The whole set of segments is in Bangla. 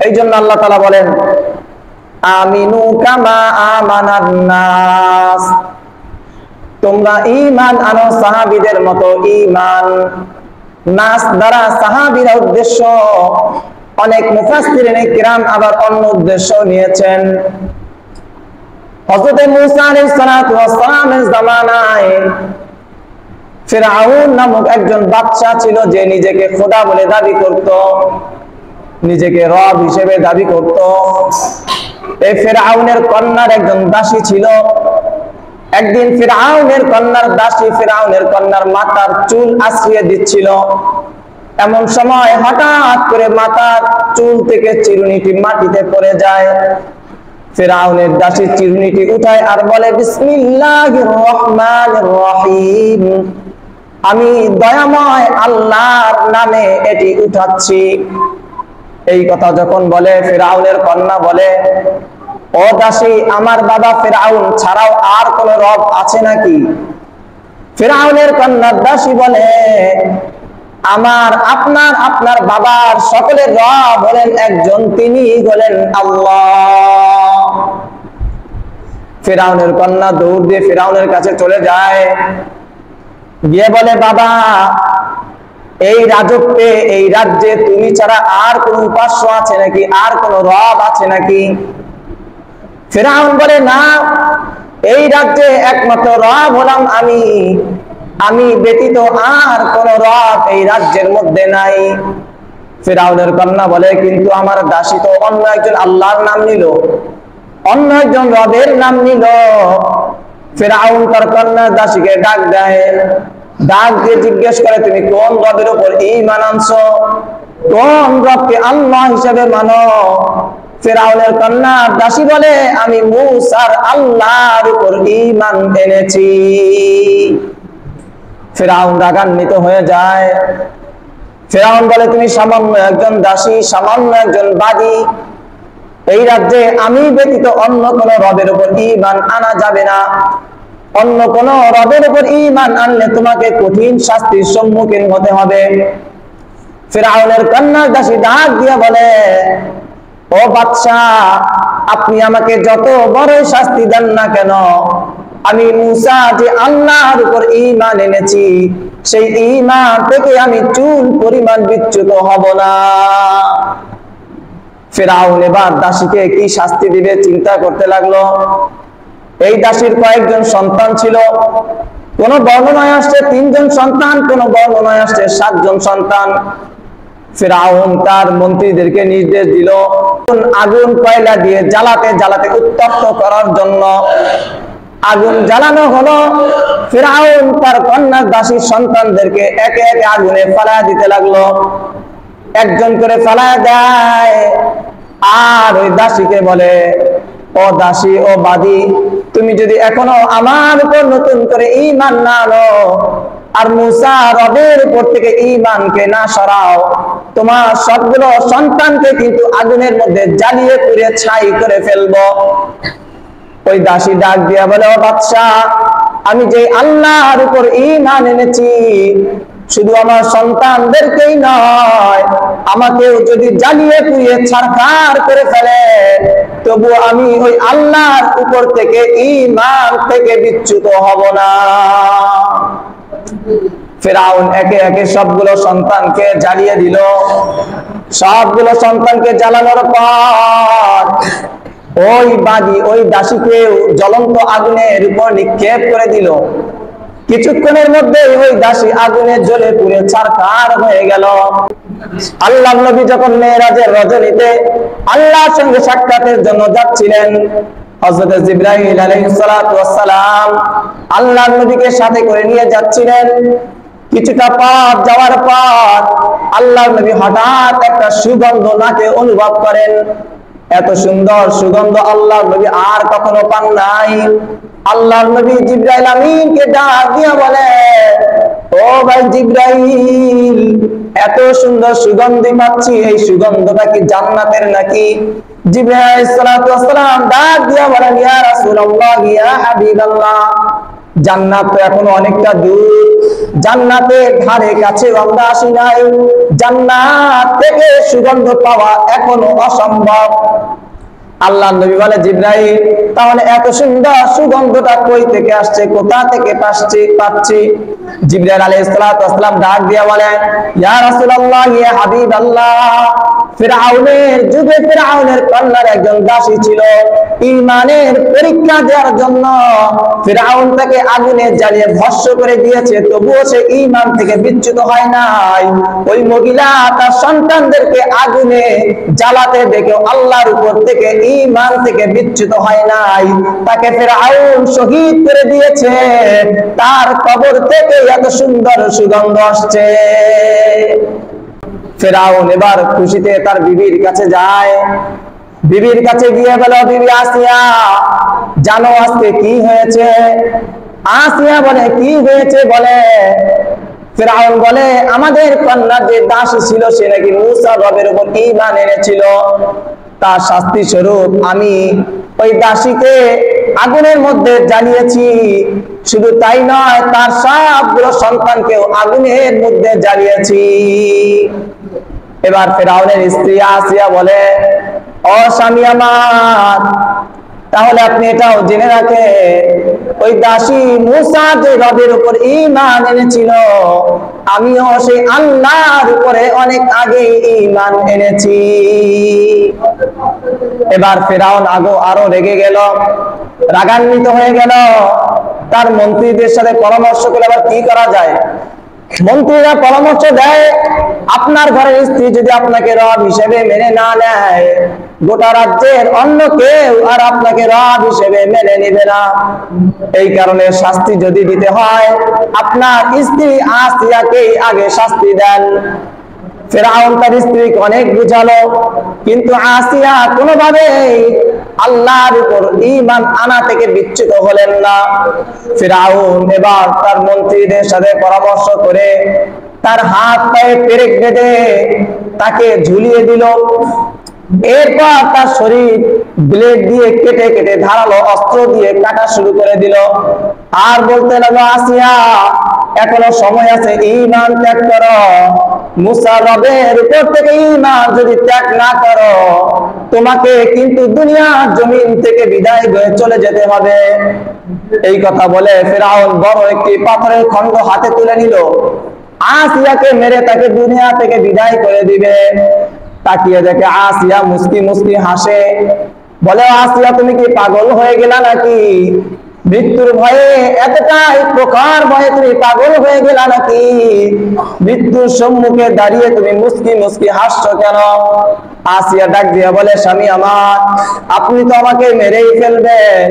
এই জন্য আল্লাহ তাআলা বলেন আমিনু কামা আমানান নাস, তোমরা ঈমান আনো সাহাবীদের মতো ঈমান। নাস দ্বারা সাহাবীরা উদ্দেশ্য, অনেক মুফাসসিরিনে কিরাম আবার অন্য উদ্দেশ্য নিয়েছেন। হযরত মূসা আলাইহিস সালাতু ওয়াস সালামের জামানায় ফিরআউন নামক একজন বাদশা ছিল, যে নিজেকে খোদা বলে দাবি করত, নিজেকে রব হিসেবে দাবি করত। এই ফিরআউনের কন্যার একজন দাসী ছিল। একদিন ফিরআউনের কন্যার দাসী ফিরআউনের কন্যার মাথার চুল আশ্রিয়ে দিচ্ছিল। এমন সময় হঠাৎ করে মাথার চুল থেকে চিরুনিটি মাটিতে পড়ে যায়। ফিরআউনের দাসী চিরুনিটি উঠায় আর বলে বিসমিল্লাহির রহমানির রহিম, আমি দয়াময় আল্লাহর নামে এটি উঠাচ্ছি। এই কথা যখন বলে, ফিরআউনের কন্যা বলে, ও দাসী, আমার বাবা ফিরআউন ছাড়াও আর কোন রব আছে নাকি? ফিরআউনের কন্যার দাসী বলে, আপনার বাবার সকলের রব হলেন একজন, তিনি হলেন আল্লাহ। ফিরআউনের কন্যা দৌড় দিয়ে ফিরআউনের কাছে চলে যায়, গিয়ে বলে, বাবা, এই রাজত্বে, এই রাজ্যে তুমি ছাড়া আর কোন উপাস্য আছে নাকি, আর কোন রব আছে নাকি? ফিরআউন বলে, না, এই রাজ্যে একমাত্র রব হলাম আমি ব্যতীত আর কোন রব এই রাজ্যের মধ্যে নাই। ফিরআউনের কন্যা বলে, কিন্তু আমার দাসী তো অন্য একজন আল্লাহর নাম নিল, অন্য একজন রবের নাম নিল। ফিরআউন তার কন্যার দাসীকে ডাক দেয়, ডাক দিয়ে জিজ্ঞেস করে, তুমি কোন রবের উপর ঈমান আনছো, কোন রবকে আল্লাহ হিসেবে মানো? ফিরআউনের কন্যা দাসী বলে, আমি মূসার আল্লাহর উপর ঈমান এনেছি। ফিরআউন রাগান্বিত হয়ে যায়। ফিরআউন বলে, তুমি সামান্য একজন দাসী, সামান্য একজন বাদী, এই রাজ্যে আমি ব্যতীত অন্য কোন রবের উপর ঈমান আনা যাবে না। অন্য কোন রবের উপর ঈমান আনলে তোমাকে কঠিন শাস্তির সম্মুখীন হতে হবে। ফিরআউনের কন্যা দাসী ডাক দিয়ে বলে, ও বাদশা, আপনি আমাকে যত বড় শাস্তি দেন না কেন, আমি মূসা যে আল্লাহর উপর ঈমান এনেছি, সেই ঈমান থেকে আমি চুল পরিমাণ বিচ্যুত হব না। ফিরআউন এবার দাসীকে কি শাস্তি দিবে চিন্তা করতে লাগলো। এই দাসীর কয়েকজন সন্তান ছিল, কোন বর্ণনায় আসছে 3 জন সন্তান, কোন বর্ণনায় আসছে 7 জন সন্তান। ফিরআউন তার মন্ত্রীদেরকে নির্দেশ দিল, আগুন কয়লা দিয়ে জ্বালাতে জ্বালাতে উত্তপ্ত করার জন্য। আগুন জ্বালানো হলো। ফিরআউন তার কন্যা দাসী সন্তানদেরকে একে একে আগুনে ফেলায় দিতে লাগলো। একজন করে ফেলায় দেয়, আর ওই দাসীকে বলে, ও দাসী, ও বাদী, তুমি যদি এখনো আমার উপর নতুন করে ঈমান না আনো, আর মূসা রবের উপর থেকে ঈমানকে না সরাও, তোমার সবগুলো সন্তানকে কিন্তু আগুনের মধ্যে জ্বালিয়ে পুড়িয়ে ছাই করে ফেলবো। ওই দাসী ডাক দিয়া বলে, ও বাদশা, আমি যে আল্লাহর উপর ঈমান এনেছি, শুধু আমার সন্তানদেরকেই নয়, আমাকেও যদি জ্বালিয়ে পুড়িয়ে ছারখার করে ফেলে, তবু আমি ওই আল্লাহর উপর থেকে ঈমান থেকে বিচ্যুত হব না। ফিরআউন একে একে সবগুলো সন্তানকে জ্বালিয়ে দিল। সবগুলো সন্তানকে জ্বালানোর পর ওই বাদী, ওই দাসীকে জ্বলন্ত আগুনের উপর নিক্ষেপ করে দিল। কিছুক্ষণের মধ্যে ওই দাসী আগুনে জ্বলে পুড়ে ছারখার হয়ে গেল। আল্লাহর নবী যখন মেরাজের রজনীতে আল্লাহর সঙ্গে সাক্ষাতের জন্য যাচ্ছিলেন, হযরত জিবরাইল আলাইহিস সালাতু ওয়াস সালাম আল্লাহর নবীকে সাথে করে নিয়ে যাচ্ছিলেন। কিছুটা পথ যাওয়ার পর আল্লাহর নবী হঠাৎ একটা সুগন্ধ নাকে অনুভব করেন। এত সুন্দর সুগন্ধ আল্লাহর নবী আর কখনো পান নাই। আল্লাহর নবী জিবরাইল আমিনকে ডাক দিয়ে বলে, ও ভাই জিবরাইল, এত সুন্দর সুগন্ধি পাচ্ছি, এই সুগন্ধটা কি জান্নাতের নাকি? জিবরাইল আলাইহিস সালাতু ওয়াস সালাম ডাক দিয়ে বলেন, ইয়া রাসূলুল্লাহ, ইয়া হাবিবাল্লাহ, জান্নাত তো এখনো অনেকটা দূর, জান্নাতের ধারে কাছে আমরা আসি নাই, জান্নাত থেকে সুগন্ধ পাওয়া এখনো অসম্ভব। আল্লাহ নবী বলে, জিবরাইল তাহলে এত সুন্দর সুগন্ধটা কই থেকে আসছে, কোথা থেকে পাচ্ছি? জিবরাইল আলাইহিস সালাতু ওয়াস সালাম ডাক দিয়ে বলেন, ইয়া রাসূলুল্লাহ, ইয়া হাবিবাল্লাহ, ফিরআউনের যুগে ফিরআউনের কন্যার একজন দাসী ছিল। ঈমানের পরীক্ষা দেওয়ার জন্য ফিরআউন তাকে আগুনে জ্বালিয়ে ভস্ম করে দিয়েছে, তবুও সে ঈমান থেকে বিচ্যুত হয় নাই। ওই মহিলা তার সন্তানদেরকে আগুনে জ্বালাতে দেখে আল্লাহর উপর থেকে ঈমান থেকে বিচ্যুত হয় নাই। তাকে ফিরআউন শহীদ করে দিয়েছে, তার কবর থেকে এত সুন্দর সুগন্ধ আসছে। ফিরআউন এবার খুশিতে তার বিবির কাছে যায়, বিবির কাছে গিয়ে বলে, বিবি আসিয়া, জানো আজকে কি হয়েছে? আসিয়া বলে, কি হয়েছে বলে? ফিরআউন বলে, আমাদের কন্যা যে দাসী ছিল সে নাকি মূসা রবের উপর ঈমান এনেছিল, তার শাস্তি স্বরূপ আমি ওই দাসীকে আগুনের মধ্যে জ্বালিয়েছি। শুধু তাই নয়, তার সবগুলো সন্তানকেও আগুনের মধ্যে জ্বালিয়েছি। এবার ফিরআউনের স্ত্রী আসিয়া বলে, ও স্বামী আমার, তাহলে আপনি এটাও জেনে রাখেন, ওই দাসী মূসা যে রবের উপর ঈমান এনেছিল, আমিও সেই আল্লাহর উপরে অনেক আগে ঈমান এনেছি। এবার ফিরআউন আরো রেগে গেল, রাগান্বিত হয়ে গেল। তার মন্ত্রীদের সাথে পরামর্শ করে আবার কি করা যায়। মন্ত্রীরা পরামর্শ দেয়, আপনার ঘরের স্ত্রী যদি আপনাকে রব হিসেবে মেনে না নেয়, গোটা রাজ্যের অন্য কেউ আর আপনাকে রব হিসেবে মেনে নেবে না। এই কারণে শাস্তি যদি দিতে হয়, আপনার স্ত্রী আসিয়াকে আগে শাস্তি দেন। ফিরআউন তার স্ত্রীকে অনেক বুঝালো, কিন্তু আসিয়া কোনোভাবেই আল্লাহর উপর ঈমান আনা থেকে বিচ্যুত হলেন না। ফিরআউন এবার তার মন্ত্রীদের সাথে পরামর্শ করে তার হাত পায়ে পেরেক বেঁধে তাকে ঝুলিয়ে দিল। এরপর তার শরীর ব্লেড দিয়ে কেটে কেটে ধারালো অস্ত্র দিয়ে কাটা শুরু করে দিল, আর বলতে লাগলো, আসিয়া, এখনো সময় আছে, ঈমান ত্যাগ করো। মূসা রবের উপর থেকে ঈমান যদি ত্যাগ না করো, তোমাকে কিন্তু দুনিয়ার জমিন থেকে বিদায় হয়ে চলে যেতে হবে। এই কথা বলে ফিরআউন বড় একটি পাথরের খণ্ড হাতে তুলে নিল, আসিয়াকে মেরে তাকে দুনিয়া থেকে বিদায় করে দিবে। তাকিয়ে দেখে আসিয়া মুস্কি মুস্কি হাসে, বলে, আসিয়া তুমি কি পাগল হয়ে গেলা নাকি? মৃত্যুর ভয়ে, এতটাই প্রখর ভয়ে তুমি পাগল হয়ে গেলা নাকি? মৃত্যুর সম্মুখে দাঁড়িয়ে তুমি মুস্কি মুস্কি হাসছো কেন? আসিয়া ডাক দিয়ে বলে, স্বামী আমার, আপনি তো আমাকে মেরেই ফেলবেন,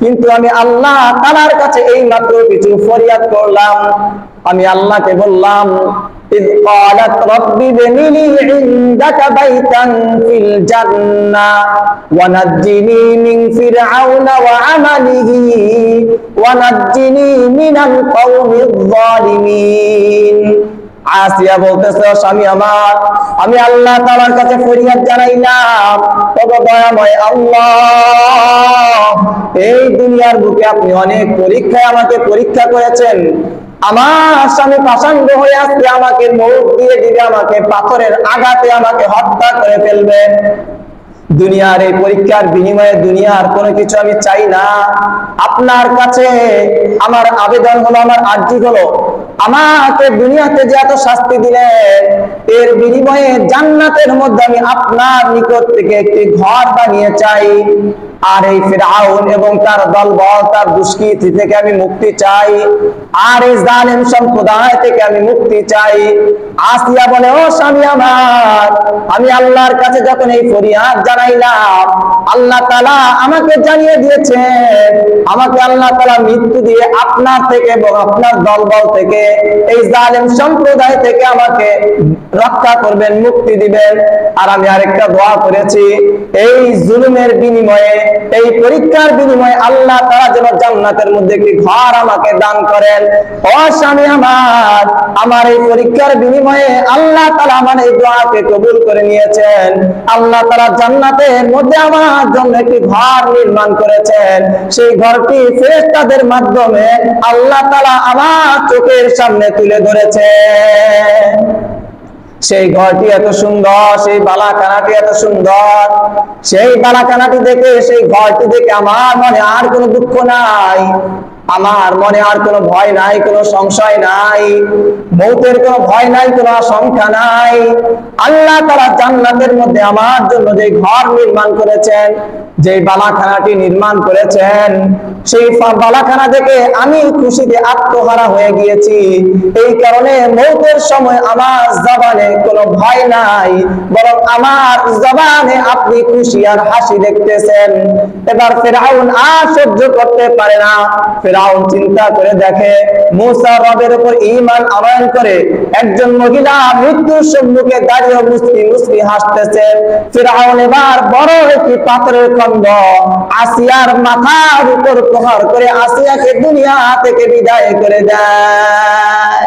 কিন্তু আমি আল্লাহ তাআলার কাছে এই মাত্র কিছু ফরিয়াদ করলাম। আমি আল্লাহকে বললাম, إذ قالت رب ابن لي عندك بيتا في الجنة ونجني من فرعون وعمله ونجني من القوم الظالمين। আসিয়া বলতেছে, স্বামী আমার, আমি আল্লাহ তাআলার কাছে ফরিয়াদ জানাইলাম, তবে দয়াময় আল্লাহ, এই দুনিয়ার বুকে আপনি অনেক পরীক্ষায় আমাকে পরীক্ষা করেছেন। আমার স্বামী পাষাণ্ড হয়ে আসছে, আমাকে মুখ দিয়ে দিবে, আমাকে পাথরের আঘাতে আমাকে হত্যা করে ফেলবে। দুনিয়ার এই পরীক্ষার বিনিময়ে দুনিয়ার কোনো কিছু আমি চাই না। আপনার কাছে আমার আবেদন হলো, আমার আর্জি হলো, আমাকে দুনিয়াতে যে এত শাস্তি দিলেন, এর বিনিময়ে জান্নাতের মধ্যে আমি আপনার নিকট থেকে একটি ঘর বানিয়ে চাই। আর এই ফিরআউন এবং তার দলবল, তার দুষ্কৃতি থেকে আমি মুক্তি চাই, আর এই জালেম সম্প্রদায় থেকে আমি মুক্তি চাই। আসিয়া বলে, ও স্বামী আমার, আমি আল্লাহর কাছে যখন এই ফরিয়াদ জানাইলাম, আল্লাহ তাআলা আমাকে জানিয়ে দিয়েছেন, আমাকে আল্লাহ তাআলা মৃত্যু দিয়ে আপনার থেকে এবং আপনার দলবল থেকে, এই জালেম সম্প্রদায় থেকে আমাকে রক্ষা করবেন, মুক্তি দিবেন। আর আমি আরেকটা দোয়া করেছি, এই জুলুমের বিনিময়ে এই পরীক্ষার বিনিময়ে আল্লাহ তাআলা যেন জান্নাতের মধ্যে একটি ঘর আমাকে দান করেন। ও স্বামী আমার এই পরীক্ষার বিনিময়ে আল্লাহ তাআলা আমার এই দোয়াকে কবুল করে নিয়েছেন। আল্লাহ তাআলা জান্নাতের মধ্যে আমার জন্য একটি ঘর নির্মাণ করেছেন। সেই ঘরটি ফেরেশতাদের মাধ্যমে আল্লাহ তাআলা আমার চোখের সামনে তুলে ধরেছেন। সেই ঘরটি এত সুন্দর, সেই বালাখানাটি এত সুন্দর, সেই বালাখানাটি দেখে, সেই ঘরটি দেখে আমার মনে আর কোনো দুঃখ নাই, আমার মনে আর কোনো ভয় নাই, কোনো সংশয় নাই, মৌতের কোনো ভয় নাই, কোনো আশঙ্কা নাই। আল্লাহ তাআলা জান্নাতের মধ্যে আমার জন্য যে ঘর নির্মাণ করেছেন, যে বালাখানাটি নির্মাণ করেছেন, সেই বালাখানা দেখে আমি খুশিতে আত্মহারা হয়ে গিয়েছি। এই কারণে মৌতের সময় আমার জবানে কোনো ভয় নাই, বরং আমার জবানে আপনি খুশি আর হাসি দেখতেছেন। এবার ফিরআউন আর সহ্য করতে পারে না। ফিরআউন চিন্তা করে দেখে, মূসা রবের উপর ঈমান আনয়ন করে একজন মহিলা মৃত্যুর সম্মুখে দাঁড়িয়ে মুস্কি মুস্কি হাসতেছেন। ফিরআউন এবার বড় একটি পাথরের খণ্ড আসিয়ার মাথার উপর প্রহার করে আসিয়াকে দুনিয়া থেকে বিদায় করে দেয়।